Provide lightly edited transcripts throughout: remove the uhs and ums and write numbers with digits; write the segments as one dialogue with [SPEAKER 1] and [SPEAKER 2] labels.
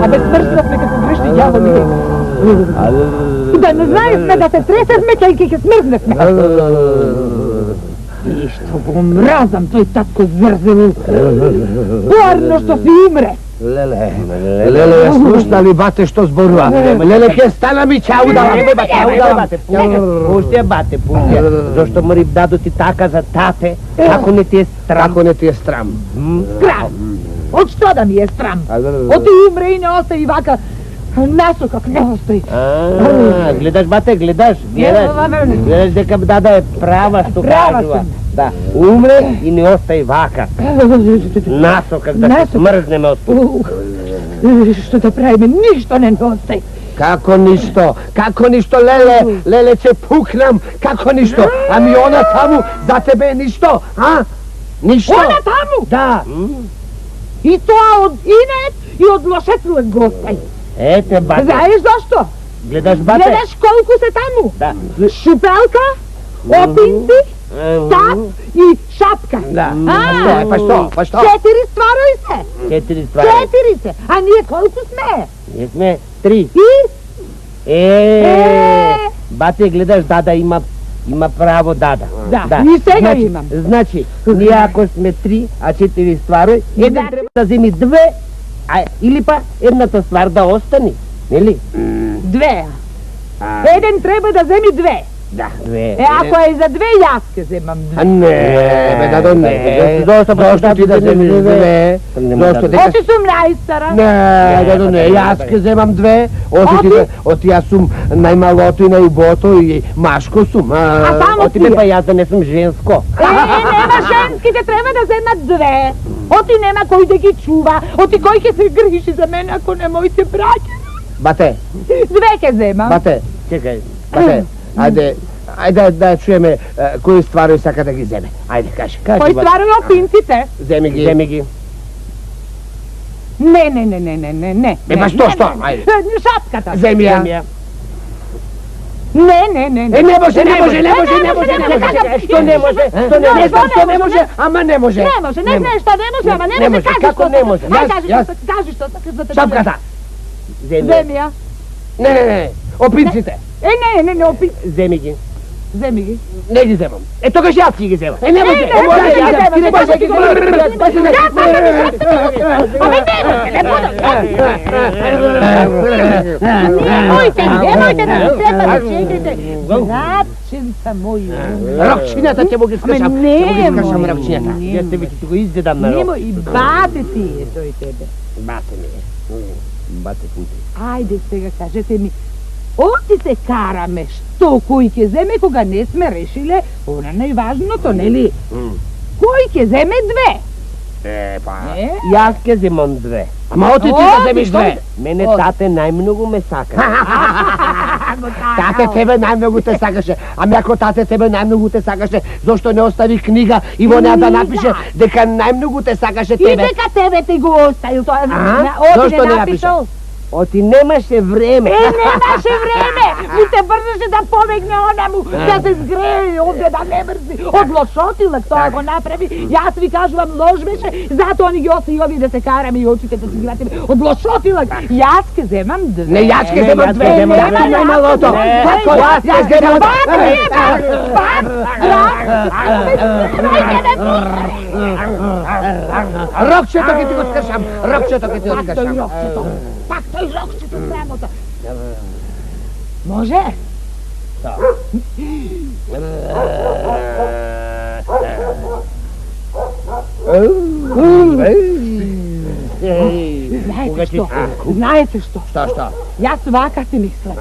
[SPEAKER 1] A bez smršnosme kad se grešni djavoli. Da ne znaju sme da se tresezme, i kad smrzne sme. I što go mrazam, to je tatko zrzilu. Varno što si imre.
[SPEAKER 2] Lele, je slušali bate što zborila. Lele, ke stala mi čaudala.
[SPEAKER 3] Bate, pusti. Zašto mori dadu ti taka za tate, ako ne ti je stram.
[SPEAKER 2] Kako ne ti je stram?
[SPEAKER 1] Stram. Od što da mi je stram? Od ti umre i ne ostaje vaka naso kak ne ostaje.
[SPEAKER 3] Gledaš, bate, gledaš deka dada je prava što kažu. Da, umre i ne ostaje vaka. Naso kak da se smrzneme od puta.
[SPEAKER 1] Što da pravime, ništa ne ostaje.
[SPEAKER 2] Kako ništo, Lele će puknam, kako ništo, a mi ona tamo za tebe ništo, a? Ništo?
[SPEAKER 1] Ona tamo?
[SPEAKER 2] Da.
[SPEAKER 1] I to od inet i od lošetlog gostaj.
[SPEAKER 3] Ete, bate.
[SPEAKER 1] Znaš zašto?
[SPEAKER 3] Gledaš, bate?
[SPEAKER 1] Gledaš koliko se tamo?
[SPEAKER 3] Da.
[SPEAKER 1] Šupelka, opinci, tap i šapka.
[SPEAKER 2] Da. Pa što?
[SPEAKER 1] 4 stvaraju se.
[SPEAKER 3] 4 stvari.
[SPEAKER 1] 4 se, a nije koliko sme.
[SPEAKER 3] Nije sme, 3.
[SPEAKER 1] I?
[SPEAKER 3] Bate, gledaš, dada ima pravo dada.
[SPEAKER 1] Da, i svega imam.
[SPEAKER 3] Znači, nije ako sme 3, a 4 stvari, jedan treba da zemi 2, ili pa jednata stvar da ostani, neli?
[SPEAKER 1] 2. Jedan treba da zemi 2.
[SPEAKER 3] Da, 2.
[SPEAKER 1] Ako je za 2 jaske zemam 2.
[SPEAKER 2] A ne, da ne. Zašto ti da zemiš 2?
[SPEAKER 1] Oči su mrajstara.
[SPEAKER 2] Ne, jaske zemam 2. Oti ja sum najmaloto i najboto i maško sum.
[SPEAKER 1] A samo ti je.
[SPEAKER 3] Pa ja da ne sam žensko.
[SPEAKER 1] Nema ženski, te treba da zema 2. Oti nema koji da gi čuva, oti koji ke se griši za mene ako ne mojte braće.
[SPEAKER 2] Bate.
[SPEAKER 1] 2 ke zemam.
[SPEAKER 2] Bate.
[SPEAKER 3] Čekaj.
[SPEAKER 2] Bate, ajde da čujeme koju stvaruju saka da gi zeme. Ajde, kaži.
[SPEAKER 1] Koji stvaruju opincite?
[SPEAKER 2] Zemi gi.
[SPEAKER 1] Ne.
[SPEAKER 2] Pa što? Ajde.
[SPEAKER 1] Šapkata.
[SPEAKER 2] Zemlja.
[SPEAKER 1] Ne.
[SPEAKER 2] Ne može. Što ne može? Ne znam što ne može, ama ne može.
[SPEAKER 1] Ne može, ne znaš šta ne može, ama ne može.
[SPEAKER 3] Kako ne može?
[SPEAKER 1] Kaži što.
[SPEAKER 2] Šapkata.
[SPEAKER 1] Zemlja.
[SPEAKER 2] Ne. Opincite.
[SPEAKER 1] Ne, opincite.
[SPEAKER 3] Zemi gi.
[SPEAKER 2] Ne gi zemam. To kaži ja ti gi zemam.
[SPEAKER 1] Ne može. Ti ne može. Nemojte da se treba da čekajte. Rapčinca moju.
[SPEAKER 2] Rakčinjata te mogu skašam.
[SPEAKER 1] Nemoj.
[SPEAKER 2] Rakčinjata.
[SPEAKER 3] Jeste vi ti go izdedam na rok.
[SPEAKER 1] Nemoj, i bate ti je to i tebe.
[SPEAKER 2] Bate mi je.
[SPEAKER 3] Bate ti je.
[SPEAKER 1] Ajde сега кажете ми, оти се караме, што кој ќе земе кога не сме решиле, она најважното, нели? Кој ќе земе 2?
[SPEAKER 3] Јас ке земам 2.
[SPEAKER 2] Ама оти ти да земиш 2.
[SPEAKER 3] Мене тате најмногу ме сака.
[SPEAKER 2] Тате тебе најмногу те сакаше. Ами ако тате тебе најмногу те сакаше, зошто не остави книга и во неа да напише дека најмногу те сакаше тебе?
[SPEAKER 1] И дека тебе ти го оставил, тоа
[SPEAKER 2] зошто не напишал?
[SPEAKER 3] Оти немаше време.
[SPEAKER 1] Немаше време! Му се брзаше да побегне онаму, да се згрее овде, да не мрзи. Од лошотилак тоа го направи. Јас ви кажувам, лош беше, затоа ни ги остави овие да се караме и очите да си ги ватиме. Од лошотилак. Јас ке земам 2.
[SPEAKER 2] Не, јас ке земам 2. Јас најмалото. Јас ке земам 2. Рокчето ке ти го скршам.
[SPEAKER 1] Пак тој рокчето срамота. Може? Знаете што?
[SPEAKER 2] Што?
[SPEAKER 1] Јас вака си мислам.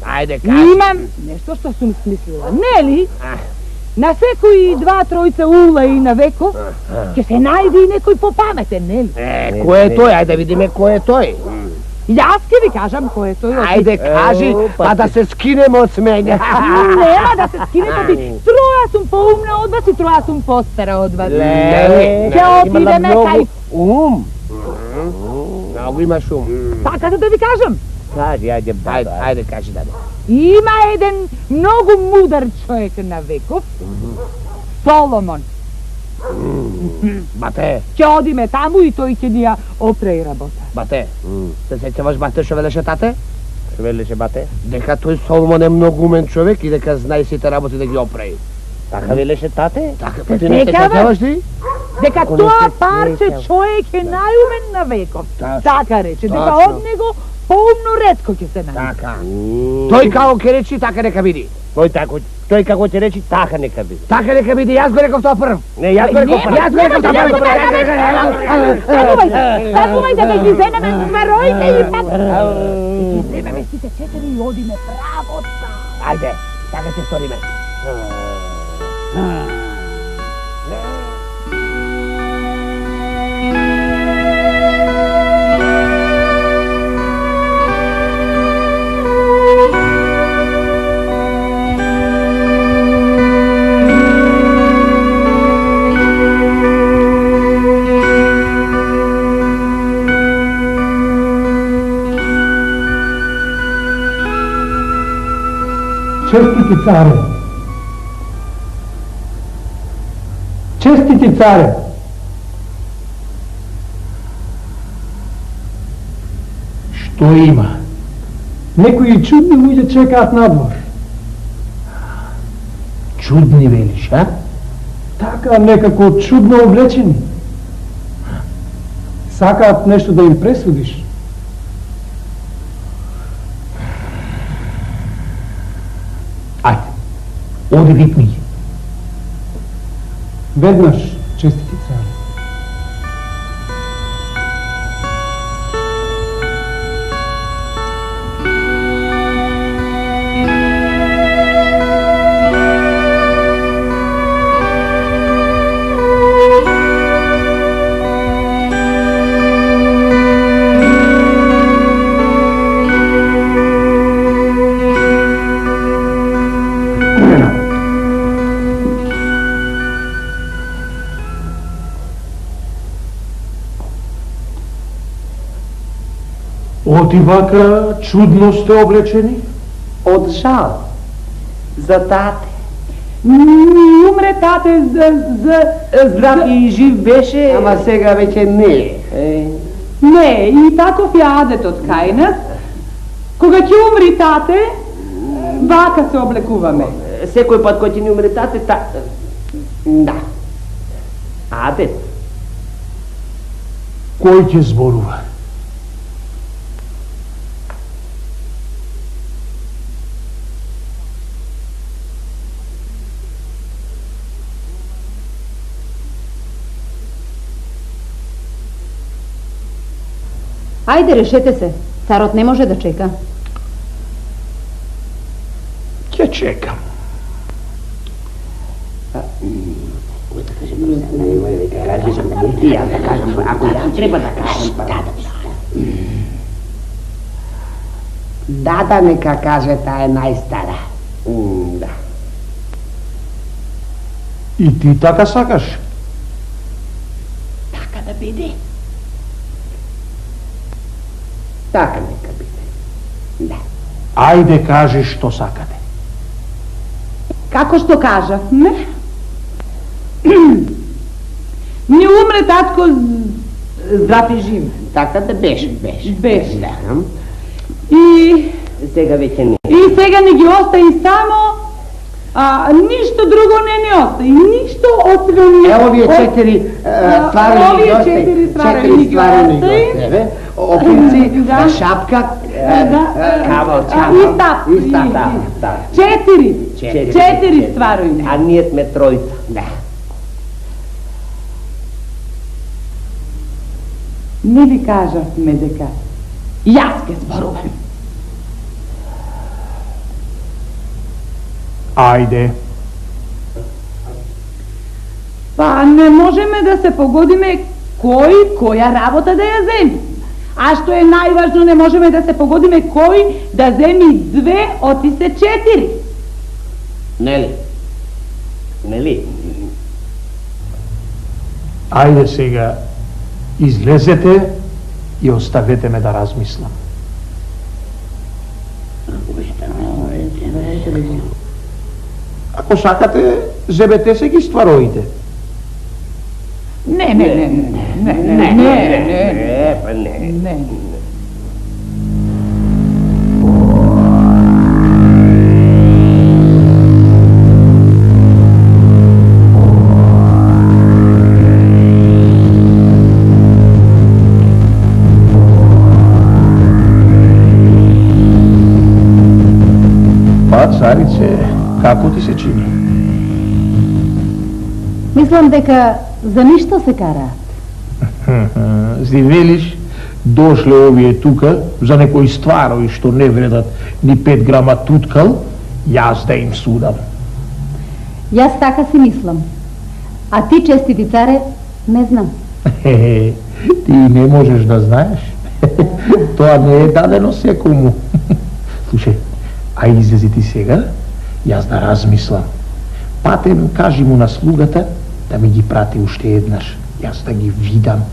[SPEAKER 2] Ајде, кажи.
[SPEAKER 1] Имам нешто што сум смислила. Нели? На секои 2-3 ула и на веко ќе се најде и некој попаметен, нели?
[SPEAKER 2] Кој е тој? Ајде да видиме кој е тој.
[SPEAKER 1] Јас ќе ви кажам кој е тој.
[SPEAKER 2] Ајде кажи, па да се скинеме од смење.
[SPEAKER 1] Нема да се скинете, троја сум поумна од вас и троја сум постара од вас. Ќе отидеме кај
[SPEAKER 3] ум.
[SPEAKER 2] Многу имаш ум.
[SPEAKER 1] Така да ви кажам.
[SPEAKER 3] Кажи,
[SPEAKER 2] ајде кажи да.
[SPEAKER 1] Има еден многу мудар човек на веков, Соломон.
[SPEAKER 2] Бате,
[SPEAKER 1] Ќе одиме таму и тој ќе ни ја опре работа.
[SPEAKER 2] бате, се сеќаваш бате што велеше тате?
[SPEAKER 3] Што велеше бате?
[SPEAKER 2] Дека тој Соломон е многу умен човек и дека знае сите работи да ги оправи.
[SPEAKER 3] Така велеше тате?
[SPEAKER 2] Така, па ти не се
[SPEAKER 1] Дека, бе?
[SPEAKER 2] сеќаваш ти?
[SPEAKER 1] Дека
[SPEAKER 2] Ако не
[SPEAKER 1] тоа
[SPEAKER 2] се
[SPEAKER 1] парче
[SPEAKER 2] сеќав.
[SPEAKER 1] човек е најумен на веков.
[SPEAKER 2] Тачно.
[SPEAKER 1] Така рече, дека
[SPEAKER 2] Тачно.
[SPEAKER 1] од него поумно ретко ќе се најде.
[SPEAKER 2] Така. Тој како ќе речи, така нека биди.
[SPEAKER 3] Тој како ќе речи, така нека биде.
[SPEAKER 2] Така нека биди, јас го реков тоа прв.
[SPEAKER 3] Не, јас го реков прв.
[SPEAKER 2] Јас го реков тоа прв.
[SPEAKER 1] Станувајте да ги земеме звероите и пат. Ги земеме сите четири и одиме правоца.
[SPEAKER 2] Ајде, така ќе сториме.
[SPEAKER 4] Честити царе! Честити царе! Што има? Некои чудни луѓе чекаат надвор.
[SPEAKER 2] Чудни велиш, а?
[SPEAKER 4] Така некако чудно облечени. Сакаат нешто да им пресудиш.
[SPEAKER 2] Ајде, оди викни ги.
[SPEAKER 4] Веднаш, честити царе.
[SPEAKER 5] Оти вака чудно сте облечени?
[SPEAKER 6] Од жал за тате.
[SPEAKER 1] Ни умре тате
[SPEAKER 6] Здрав и жив беше.
[SPEAKER 3] Ама сега веќе не е.
[SPEAKER 1] Не, и таков е адетот кај нас. Кога ќе умри тате, вака се облекуваме.
[SPEAKER 3] Секој пат кој ќе ни умре тате, да. Адет.
[SPEAKER 5] Кој ќе зборува?
[SPEAKER 7] Ајде, решете се. Царот не може да чека.
[SPEAKER 5] Ќе чекам.
[SPEAKER 3] Јас да кажам, ако јас треба да кажам.
[SPEAKER 2] Дада нека каже, таа е најстара.
[SPEAKER 3] Да.
[SPEAKER 5] И ти така сакаш?
[SPEAKER 2] Така да биде.
[SPEAKER 3] Така нека биде. Да.
[SPEAKER 5] Ајде кажи што сакате.
[SPEAKER 1] Како што кажа? Не. Не умре татко
[SPEAKER 3] Здрав и жив. Така да беше.
[SPEAKER 1] Беше.
[SPEAKER 3] Да.
[SPEAKER 1] И
[SPEAKER 3] Сега веќе не.
[SPEAKER 1] И сега не ги остави само, ништо друго не ни остави, ништо освен...
[SPEAKER 2] Овие четири ствари
[SPEAKER 1] овие
[SPEAKER 2] гости,
[SPEAKER 1] четири ствари
[SPEAKER 2] четири
[SPEAKER 1] ги
[SPEAKER 2] ствари
[SPEAKER 1] остави.
[SPEAKER 2] гости, опинци,
[SPEAKER 1] Да.
[SPEAKER 2] шапка,
[SPEAKER 3] Кавал,
[SPEAKER 1] И стап.
[SPEAKER 2] и стап,
[SPEAKER 3] Да.
[SPEAKER 1] Четири стварови.
[SPEAKER 3] А ние сме тројца.
[SPEAKER 2] Да.
[SPEAKER 1] Не ви кажавме дека јас ке зборувам.
[SPEAKER 5] Ајде.
[SPEAKER 1] Па не можеме да се погодиме кој која работа да ја земи. А што е најважно, не можеме да се погодиме кој да земи две од тие четири.
[SPEAKER 3] Нели? Нели?
[SPEAKER 5] Ајде сега, излезете и оставете ме да размислам. Ако сакате, зебете се ги ствароите.
[SPEAKER 1] Ne.
[SPEAKER 5] Па, царице, како ти се чини?
[SPEAKER 7] Мислам дека за ништо се караат.
[SPEAKER 5] Зи велиш, дошле овие тука за некои стварови што не вредат ни 5 грама туткал, јас да им судам.
[SPEAKER 7] Јас така си мислам. А ти, честити царе, не знам.
[SPEAKER 5] Ти не можеш да знаеш. Тоа не е дадено секому. Слушај, а излези ти сега, јас да размислам. Патем, кажи му на слугата да ми ги прати уште еднаш. Јас да ги видам,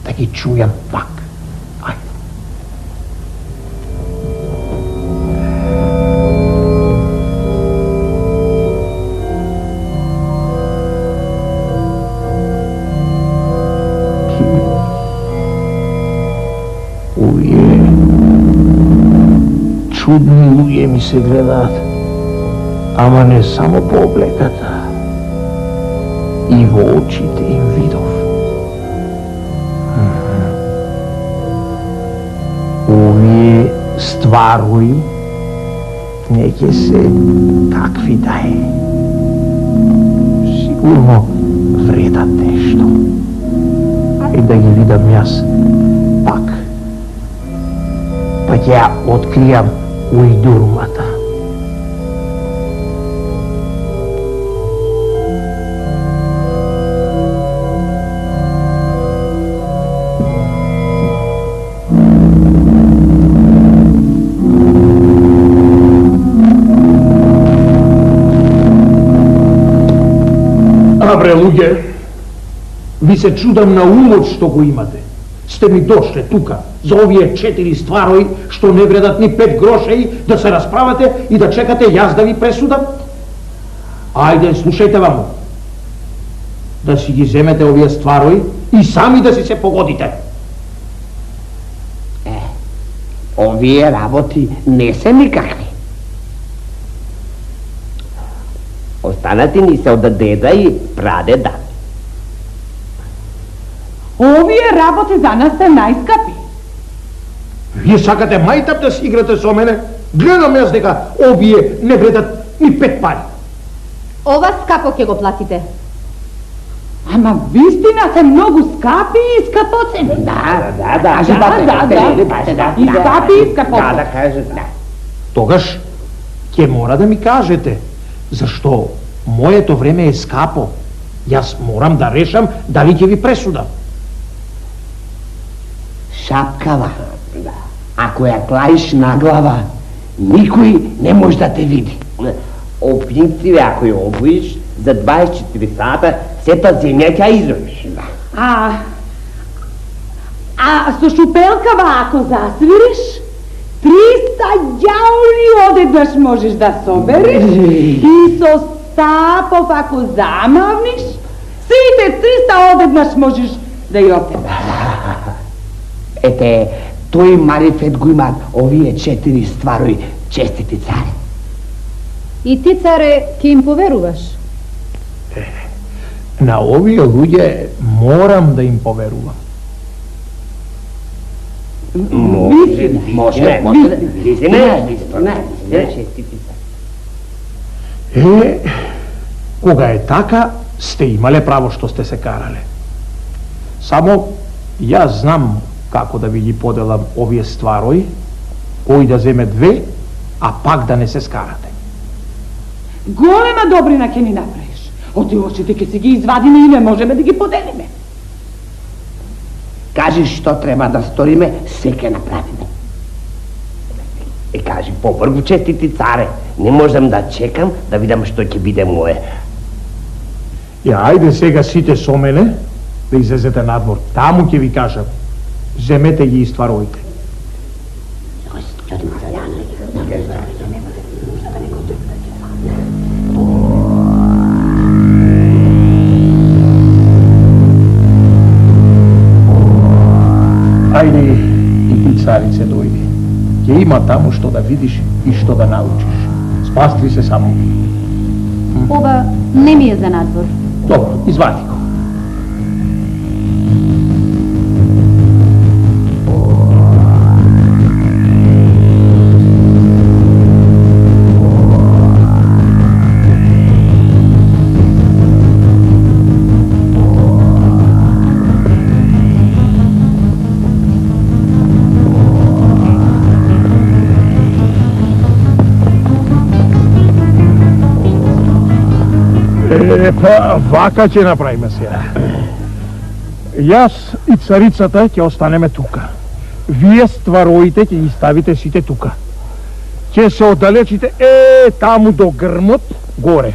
[SPEAKER 5] да ги чујам пак. Ајде. Овие чудни луѓе ми се гледаат, ама не само по облеката, и во очите им видов. Овие стварови не ќе се какви да е. Сигурно вредат нешто. И да ги видам јас пак. Па ќе ја откријам ујдурмата. Абре, луѓе, ви се чудам на умот што го имате. Сте ми дошле тука за овие 4 стварови што не вредат ни 5 грошеи да се расправате и да чекате јас да ви пресудам? Ајде, слушајте ваму. Да си ги земете овие стварови и сами да си се погодите.
[SPEAKER 3] Овие работи не се никакви. Останати ни се од деда и прадеда.
[SPEAKER 1] Овие работи за нас се најскапи.
[SPEAKER 5] Вие сакате мајтап да си играте со мене? Гледам јас дека овие не вредат ни 5 пари.
[SPEAKER 7] Ова скапо ќе го платите.
[SPEAKER 1] Ама вистина се многу скапи и скапоцени.
[SPEAKER 3] Да.
[SPEAKER 1] И скапи и скапоцени.
[SPEAKER 3] Да, кажеш, да.
[SPEAKER 5] Тогаш ќе мора да ми кажете, зашто моето време е скапо. Јас морам да решам дали ќе ви пресудам.
[SPEAKER 3] Шапкава. Ако ја клаиш на глава, никој не може да те види. Опници, ако ја обуиш, за 24 сата сета земја ќе изровиш.
[SPEAKER 1] А со шупелкава ако засвириш, 300 ѓаули одеднаш можеш да собереш и со стапов ако замавниш, сите 300 одеднаш можеш да ја отебаш.
[SPEAKER 3] Ете, тој марифет го имаат овие 4 стварови, честити цари.
[SPEAKER 7] И ти, царе, ќе им поверуваш?
[SPEAKER 5] На овие луѓе морам да им поверувам.
[SPEAKER 3] Може.
[SPEAKER 5] Кога е така, сте имале право што сте се карале. Само јас знам како да ви ги поделам овие стварови, кој да земе 2, а пак да не се скарате.
[SPEAKER 1] Голема добрина ќе ни направиш. Од очите ќе си ги извадиме и не можеме да ги поделиме.
[SPEAKER 3] Кажи што треба да сториме, се ќе направиме. Кажи побрзо, честити царе, не можам да чекам да видам што ќе биде мое.
[SPEAKER 5] Ајде сега сите со мене, да излезете надвор. Таму ќе ви кажам. Земете ги и стваровите. Ајде и ти, царице, дојди. Ќе има таму што да видиш и што да научиш. Спастри се само.
[SPEAKER 7] Ова не ми е за надвор.
[SPEAKER 5] Добро, извади го. Па, вака ќе направиме сега. Јас и царицата ќе останеме тука. Вие ствароите ќе ги ставите сите тука. Ќе се оддалечите таму до грмот горе.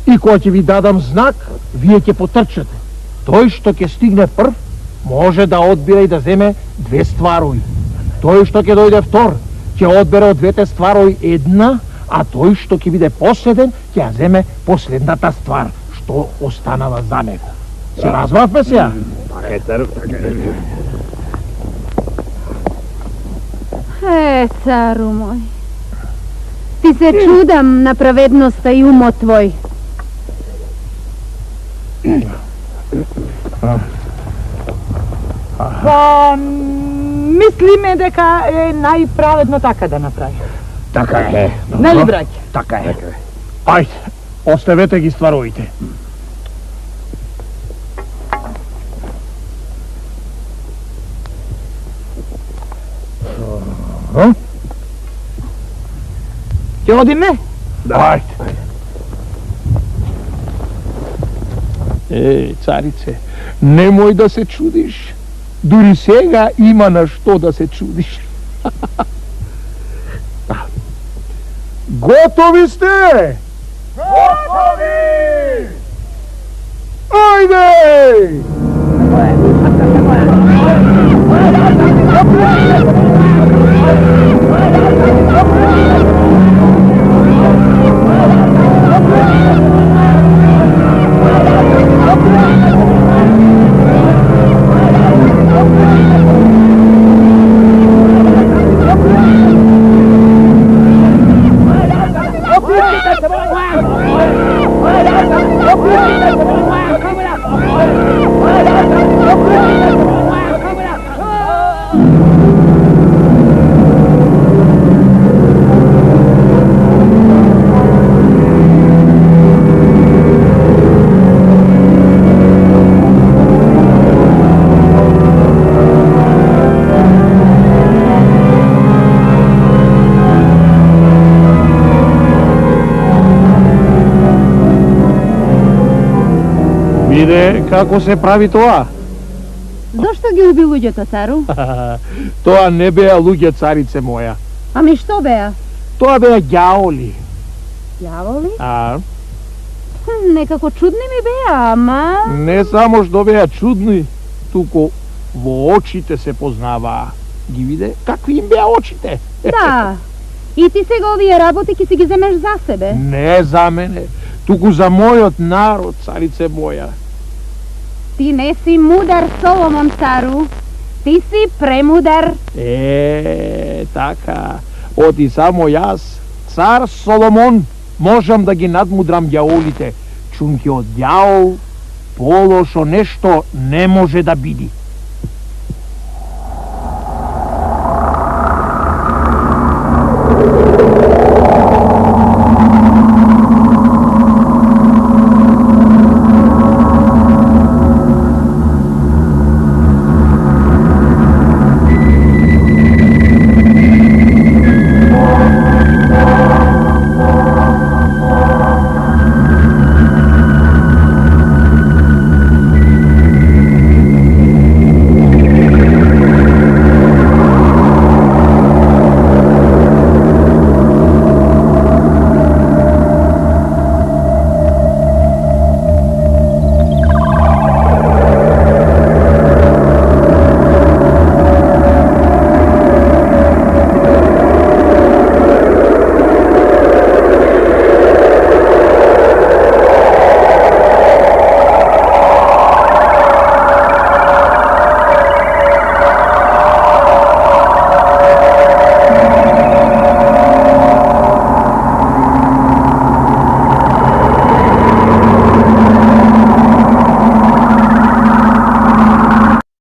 [SPEAKER 5] И кога ќе ви дадам знак, вие ќе потрчате. Тој што ќе стигне прв, може да одбира и да земе 2 стварои. Тој што ќе дојде втор, ќе одбере од 2 стварои една, а тој што ќе биде последен, ќе ја земе последната ствар, што останала за него. Се разбравме сега?
[SPEAKER 3] Така е, цару, така е.
[SPEAKER 7] Цару мој. Ти се чудам на праведноста и умот твој.
[SPEAKER 1] Па, мислиме дека е најправедно така да направи.
[SPEAKER 5] Така е.
[SPEAKER 1] Нели, браќа?
[SPEAKER 5] Така е. Ајде, оставете ги ствароите.
[SPEAKER 1] Ќе одиме?
[SPEAKER 5] Ајде. Царице, немој да се чудиш. Дури сега има на што да се чудиш. Готови сте? Готови! Ајде! Виде како се прави тоа.
[SPEAKER 7] Зошто ги уби луѓето, цару?
[SPEAKER 5] Тоа не беа луѓе, царице моја.
[SPEAKER 7] Ами што беа?
[SPEAKER 5] Тоа беа ѓаоли.
[SPEAKER 7] Јаволи?
[SPEAKER 5] А?
[SPEAKER 7] Некако чудни ми беа, ама...
[SPEAKER 5] Не само што беа чудни, туку во очите се познаваа. Ги виде какви им беа очите.
[SPEAKER 7] Да. И ти сега овие работи ќе си ги земеш за себе?
[SPEAKER 5] Не за мене, туку за мојот народ, царице моја.
[SPEAKER 7] Ти не си мудар, Соломон, цару. Ти си премудар.
[SPEAKER 5] Така. Оти само јас, цар Соломон, можам да ги надмудрам ѓаолите. Чунки од ѓаол, полошо нешто не може да биди.